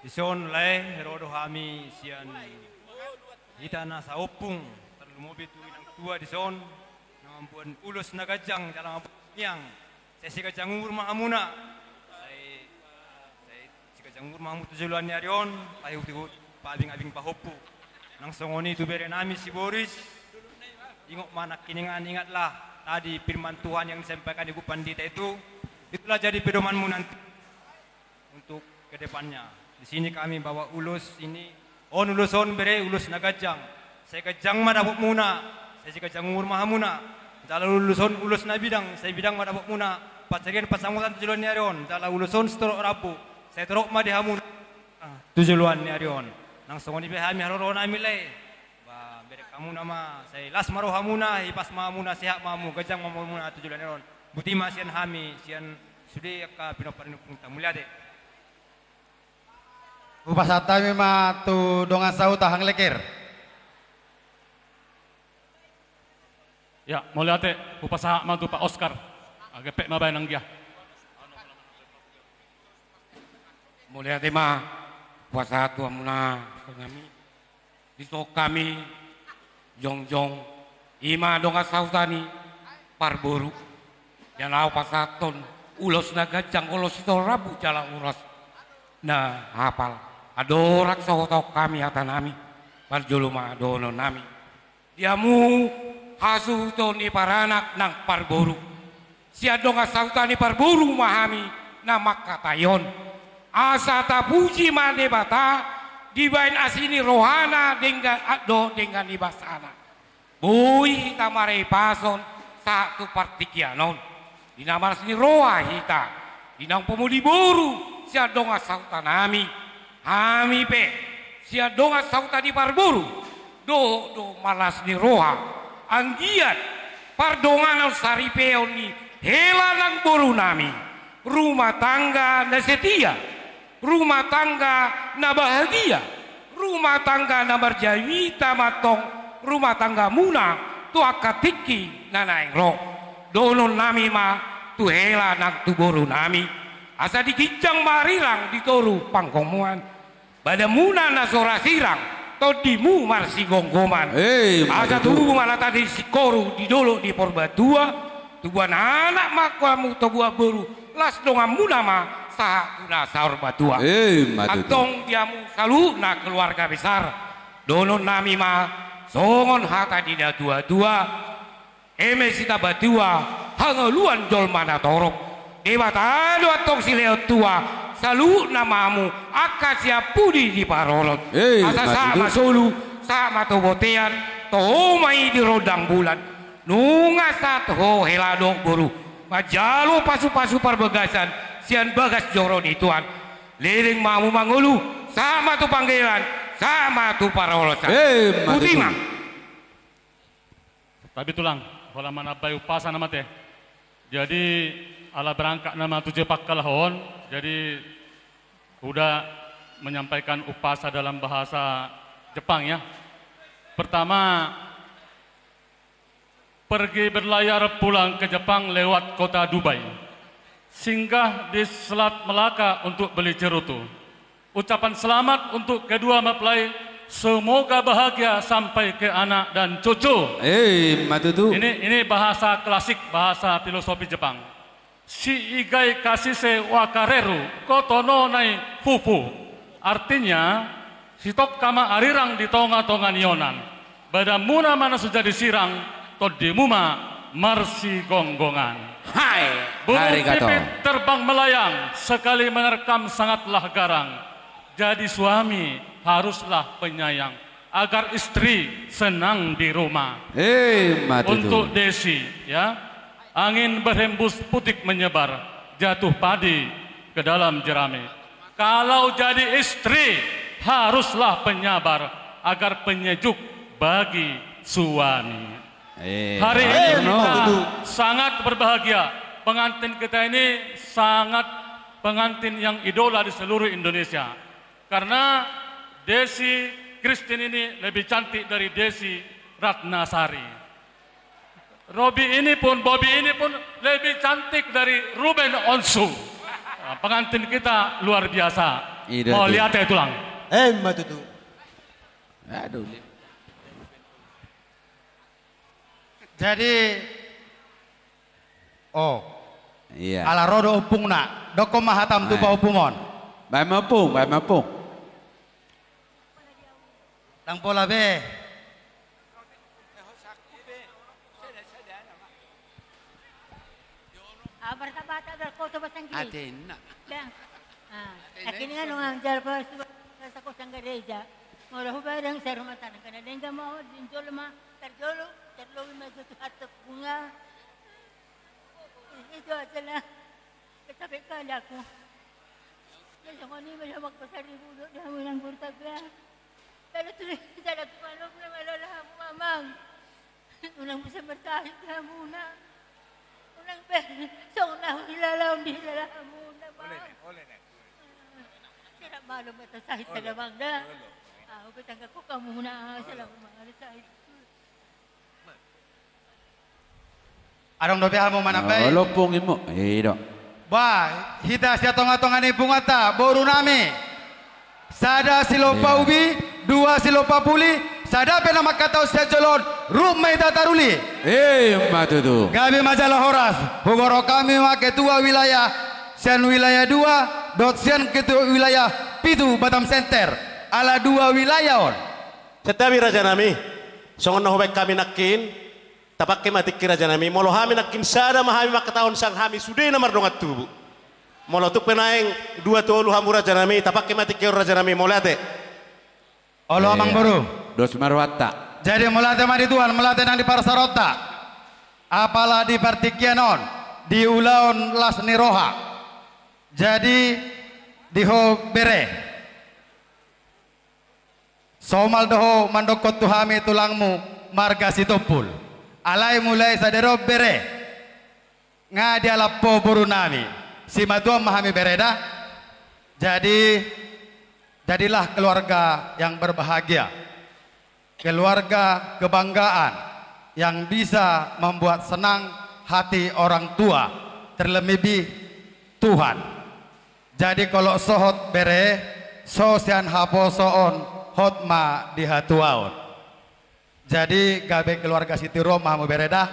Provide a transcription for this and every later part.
Ison lai herodo hami sian hita na sa opung terlalu mobil tu inang tua di son nampuan ulus nagajang dalam yang saya si kajang umur mahamuna saya si kajang umur mahamu tujuan ni arion payu tu abing pahopu nang songoni tu bere nami si Boris ingok mana kiningan ingatlah tadi firman Tuhan yang disampaikan Ibu Pandita itulah jadi pedomanmu nanti untuk kedepannya. Di sini kami bawa ulus ini, ulus bere ulus nagajang. Saya kajang madabok muna, saya si kajang umur mahamuna. Jala uluson ulus na bidang, saya bidang madabok muna. Pasarian pasangutan tujuan ni arion. Jala uluson setorok rapu, saya torok madihamuna. Tujuan ni arion. Nang songoni behami haroro na milay. Ba bere kamu nama, saya las maro hamuna, hipas mahamuna sehat mamu, kajang mahamuna tujuan ni arion. Butima sian hami, sian sudah ka pinoparin punta mulia de. Upasata mima tu donga sau tahang lekir. Ya, mulai ate upasaha ma tu Pak Oscar. Agak pek mabay nang dia. Mulai ate ma upasaha tu amuna kami. Dito kami jongjong ima donga sau tani parboru. Yang lau pasaton ulos nagajang ulos itu rabu jala uras. Nah, hafal. Adorak sohotok kami atanami parjoloma dono nami diamu hasuton ni paranak nang parboru siadonga sautani parboru mahami nama katayon asa tapuji mane bata dibain asini rohana dengan ibasana bui hita marai pason satu partikianon dinamar sini roha hita dinang pemudi boru siadonga sautanami Ami pe sia donga sauta di parburu do malas ni roha anggiat pardongan saripeon ni hela nang boru nami rumah tangga na setia rumah tangga na bahagia rumah tangga na berjawita matong rumah tangga muna tu akatiki na naing roh donon nami ma tu hela nang tu boru nami asa dikijang marirang ditoru pangkomuan pada muna nasora sirang todimu marsi gonggoman asa tubuh malah tadi si koru di dolo di porbatua tubuhan anak makamu tobuah baru las dongam muna ma sah tuna saur batua atong diamu salu na keluarga besar donon nami ma songon hata dina dua eme sita batua hangaluan jol mana torok dewa tado atong sileo tua salu namamu akasia pudi di parolot asa sama solu sama tobotean tohomai di rodang bulan nunga sat ho helado boru majalo pasu-pasu perbegasan sian bagas joron ituan liring mamu mangulu sama tu panggilan sama tu parolotan putima tapi tulang halaman abai upasa nama teh jadi ala berangkat nama tujuh pakkalahon jadi udah menyampaikan upasa dalam bahasa Jepang ya. Pertama, pergi berlayar pulang ke Jepang lewat kota Dubai. Singgah di Selat Melaka untuk beli cerutu. Ucapan selamat untuk kedua mempelai, semoga bahagia sampai ke anak dan cucu. Matutu. Ini bahasa klasik, bahasa filosofi Jepang. Si igai kasise wakareru kotono nai fufu artinya sitok kama arirang di tonga-tonga nionan bada muna mana sudah disirang todimuma marsi gonggongan hai burung pipit terbang melayang sekali menerkam sangatlah garang jadi suami haruslah penyayang agar istri senang di rumah untuk Desi ya. Angin berhembus putik menyebar, jatuh padi ke dalam jerami. Kalau jadi istri, haruslah penyabar, agar penyejuk bagi suami. Hari ini kita sangat berbahagia. Pengantin kita ini sangat pengantin yang idola di seluruh Indonesia. Karena Desi Christine ini lebih cantik dari Desi Ratnasari. Bobby ini pun lebih cantik dari Ruben Onsu. Pengantin kita luar biasa. Mau lihat ya tulang. Matutu. Aduh. Jadi Iya. ala rodo upungna, doko mahatam tupa upumon. Bay mapung. Tang pola be. Bata-bata berfoto basang gili. Atin na. Lang. Akin nga nung ang jalpa sa kusang gereja. Mula hubarang sa rumatan. Kanadengga mo, dinjolo ma, tarjolo, tarlowi ma dito hatap bunga. Ito at na. Kasabi ka ko. Kasi ko ni may magpasari bulo na mo ng burtagla. Pero tuloy sa nagpapalog na malalaha mo mamang. Unang mo sa martahit na muna. Unang pera. So unang hilalaw ni hilalaha muna ba? Sira malo matasahit sa lamang na. Upitangga ko ka muna. Salamat mga sahit. Anong dobihan mo manapay? Lopongin mo. Ito. Ba, hita siya tonga-tonga ni bungata, boru nami. Sada silopa ubi, dua silopa puli, sada pena makatau siya jolon, rumai tataruli. Matutu. Gabi majalah horas, hugoro kami wa ketua wilayah, sian wilayah 2, dot sian ketua wilayah pitu Batam Center, ala 2 wilayah on. Setabi raja nami, songon nahobek kami nakin, tapak kematik raja nami, molo hami nakin sada mahami makatahun sang hami sudah namar dongat tubuh. Molo tuk penaeng 2 tolu hamu raja nami, tapak kematik raja nami molate. Olo amang boru. Dos marwata. Jadi melate mari Tuhan, melate nang di Parsarota. Apalah di Partikianon, di Ulaon Las Niroha. Jadi di Ho Bere. Somal doho mandokot tuhami tulangmu marga situpul. Alai mulai sadero bere. Ngadi ala po buru nami. Si matua mahami bereda. Jadi jadilah keluarga yang berbahagia. Keluarga kebanggaan yang bisa membuat senang hati orang tua, terlebih Tuhan. Jadi kalau sohot bere, sosian haposoon hotma dihatuaon. Jadi gabe keluarga Siti Roma mau bereda.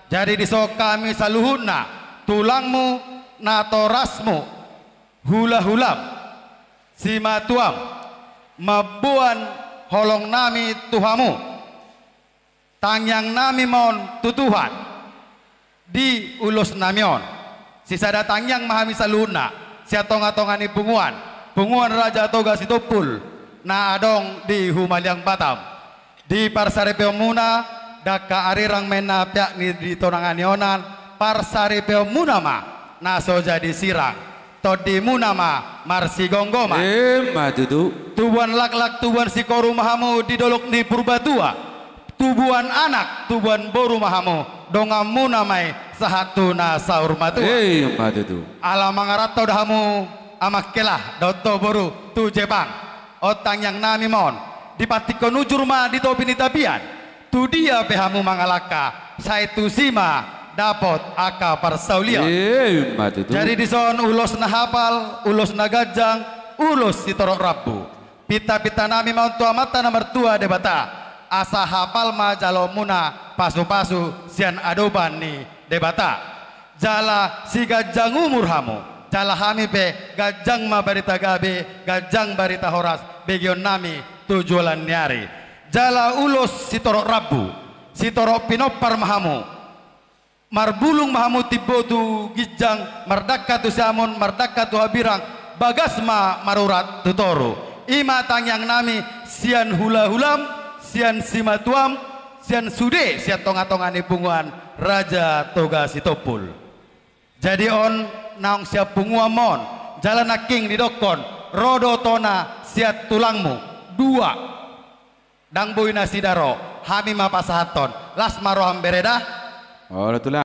Jadi disok kami saluhuna tulangmu natorasmu hula-hulam simatuam mabuan holong nami tuhamu tangyang nami mon tutuhan di ulus namion sisa datang yang mahami saluna sia tonga-tongani punguan Raja Toga Situpul na adong di Humaliang Batam di Parsaripeo Muna daka arirang mena piak ni di tonanganionan Parsaripeo Muna ma naso jadi sirang todi Muna ma marsi gonggoma Matutu. tubuhan lak-lak tubuhan sikoru mahamu di dolok ni Purbatua tubuhan anak tubuhan boru mahamu dongam Muna mai sahatuna saur matua Matutu. ala mangarato dahamu amak kelah doto boru tu Jepang otang yang nami mon di patiko nujur ma di topi ni tapian tu dia pehamu mangalaka saitu sima dapot aka parsaulion Matutu. jadi di son ulos na hapal ulos na gajang ulos si torok rabu pita-pita nami mau tua mata nomor tua debata asa hapal ma jalo muna pasu-pasu sian adoban ni debata jala si gajang umur hamu jala hami pe gajang ma barita gabe gajang barita horas begion nami tujualan nyari jala ulos si torok rabu si torok pinopar mahamu marbulung mahamu tibotu gijang mardaka tu samun mardaka tu habirang bagasma marurat tutoro ima tangyang nami sian hula-hulam sian simatuam sian sude sian tonga-tongani punguan Raja Toga Situpul jadi on naong siap punguamon jalan naking di dokon rodo tona siat tulangmu 2 dangboy na sidaro hami mapasahaton las maroham bereda Oh, tulang.